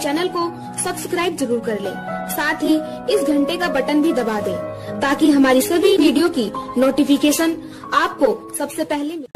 Channel को subscribe जरूर कर ले। साथ ही इस घंटे का बटन भी दबा दे ताकि हमारी सभी वीडियो की नोटिफिकेशन आपको सबसे पहले मिले।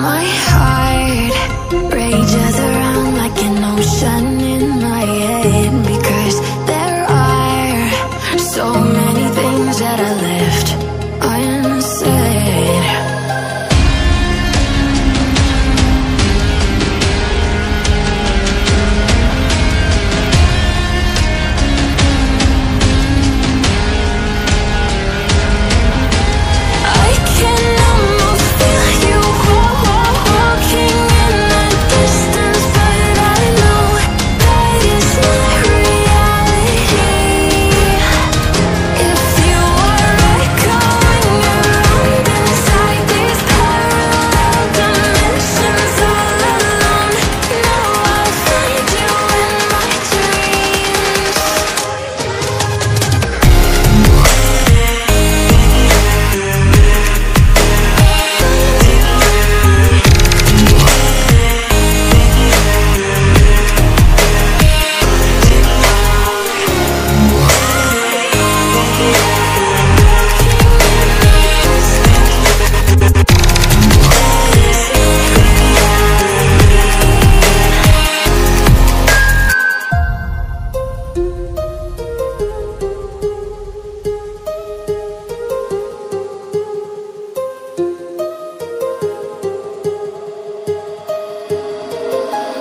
My heart rages around like an ocean in my head, because there are so many things that I left unsaid. I can almost feel you walking in the distance, but I know that it's not reality. If you are echoing around inside these parallel dimensions all alone, now I'll find you in my dreams.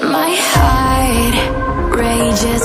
My heart rages